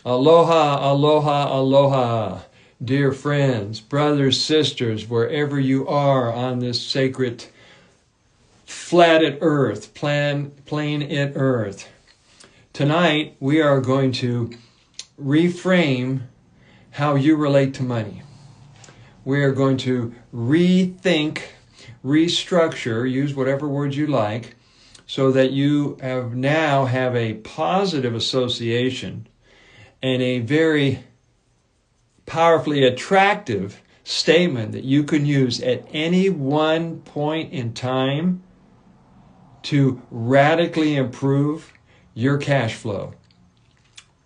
Aloha, aloha, aloha. Dear friends, brothers, sisters, wherever you are on this sacred flatted earth, planet earth. Tonight, we are going to reframe how you relate to money. We are going to rethink, restructure, use whatever word you like, so that you now have a positive association and a very powerfully attractive statement that you can use at any one point in time to radically improve your cash flow.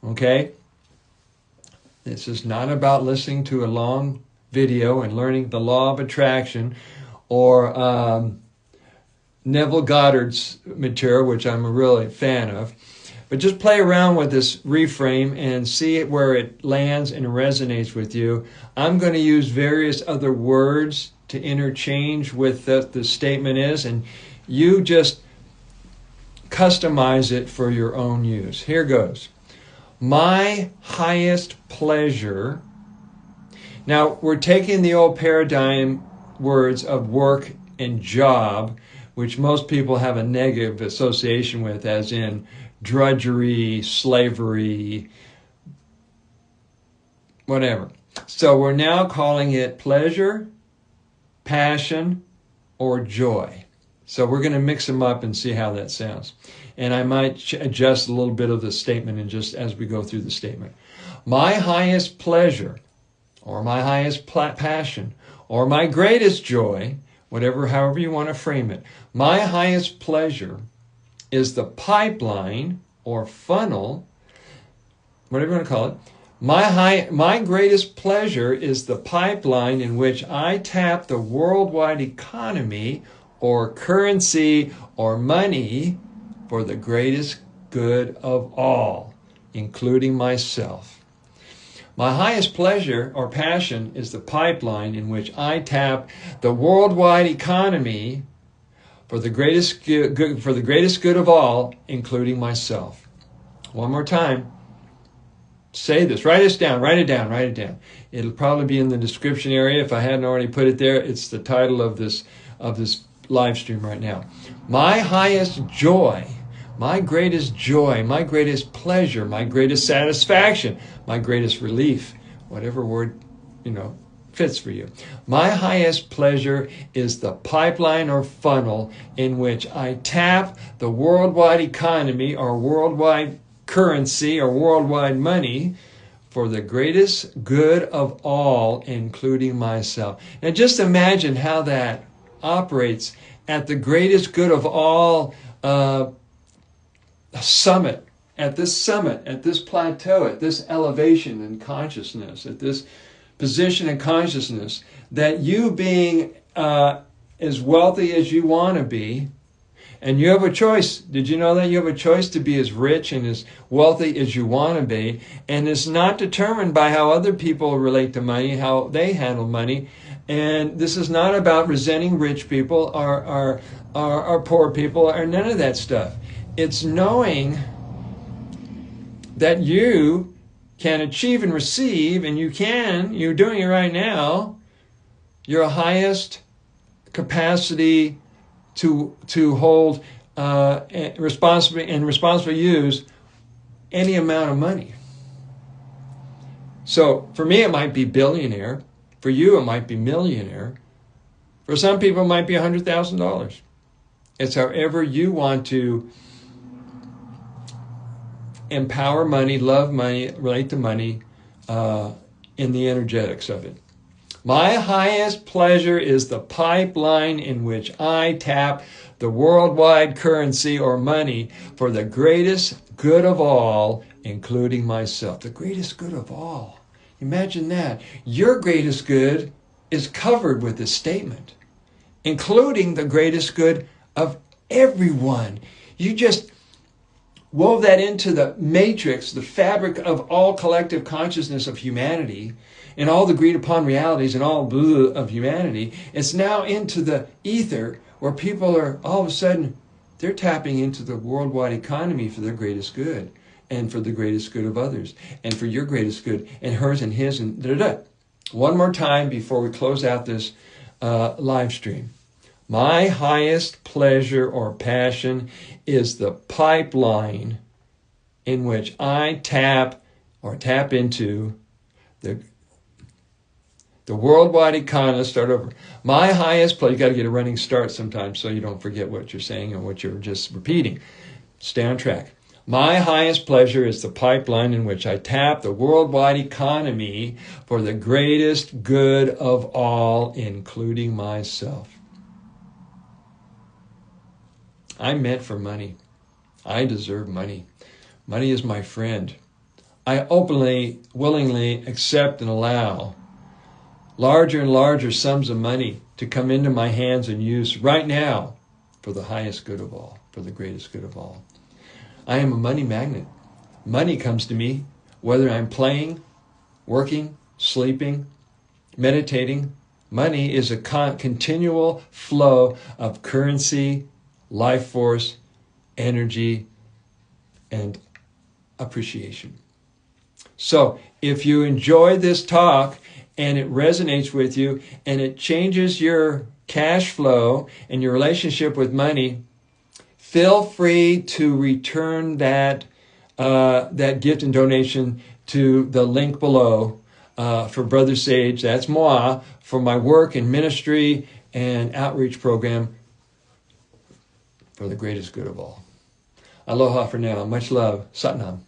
Okay? This is not about listening to a long video and learning the law of attraction or Neville Goddard's material, which I'm a really fan of. But just play around with this reframe and see where it lands and resonates with you. I'm going to use various other words to interchange with the statement is, and you just customize it for your own use. Here goes. My highest pleasure. Now, we're taking the old paradigm words of work and job, which most people have a negative association with, as in drudgery, slavery, whatever. So we're now calling it pleasure, passion, or joy. So we're going to mix them up and see how that sounds. And I might adjust a little bit of the statement and just as we go through the statement. My highest pleasure, or my highest passion, or my greatest joy, however you want to frame it. My highest pleasure is the pipeline or funnel, whatever you want to call it. My greatest pleasure is the pipeline in which I tap the worldwide economy or currency or money for the greatest good of all, including myself. My highest pleasure or passion is the pipeline in which I tap the worldwide economy for the greatest good of all, including myself. One more time. Say this. Write this down. Write it down. Write it down. It'll probably be in the description area. If I hadn't already put it there, it's the title of this live stream right now. My highest joy, my greatest joy, my greatest pleasure, my greatest satisfaction, my greatest relief, whatever word, fits for you. My highest pleasure is the pipeline or funnel in which I tap the worldwide economy or worldwide currency or worldwide money for the greatest good of all, including myself. Now just imagine how that operates at the greatest good of all summit, at this plateau, at this elevation in consciousness, at this position in consciousness, that you being as wealthy as you want to be, and you have a choice. Did you know that you have a choice to be as rich and as wealthy as you want to be? And it's not determined by how other people relate to money, how they handle money. And this is not about resenting rich people or poor people or none of that stuff. It's knowing that you can achieve and receive, and you're doing it right now, your highest capacity to hold responsibly use any amount of money. So for me, it might be billionaire. For you, it might be millionaire. For some people, it might be $100,000. It's however you want to empower money, love money, relate to money in the energetics of it. My highest pleasure is the pipeline in which I tap the worldwide currency or money for the greatest good of all, including myself. The greatest good of all. Imagine that. Your greatest good is covered with this statement, including the greatest good of everyone. You just wove that into the matrix, the fabric of all collective consciousness of humanity, and all the agreed upon realities and all of humanity. It's now into the ether where people are all of a sudden, they're tapping into the worldwide economy for their greatest good. and for the greatest good of others, and for your greatest good, and hers and his, and da-da-da. One more time before we close out this live stream. My highest pleasure or passion is the pipeline in which I tap into the worldwide economy. Let's start over. My highest pleasure, you got to get a running start sometimes so you don't forget what you're saying and what you're just repeating. Stay on track. My highest pleasure is the pipeline in which I tap the worldwide economy for the greatest good of all, including myself. I'm meant for money. I deserve money. Money is my friend. I openly, willingly accept and allow larger and larger sums of money to come into my hands and use right now for the highest good of all, for the greatest good of all. I am a money magnet. Money comes to me whether I'm playing, working, sleeping, meditating. Money is a continual flow of currency, life force, energy, and appreciation. So if you enjoy this talk and it resonates with you and it changes your cash flow and your relationship with money, feel free to return that gift and donation to the link below for Brother Sage. That's moi, for my work in ministry and outreach program for the greatest good of all. Aloha for now. Much love. Satnam.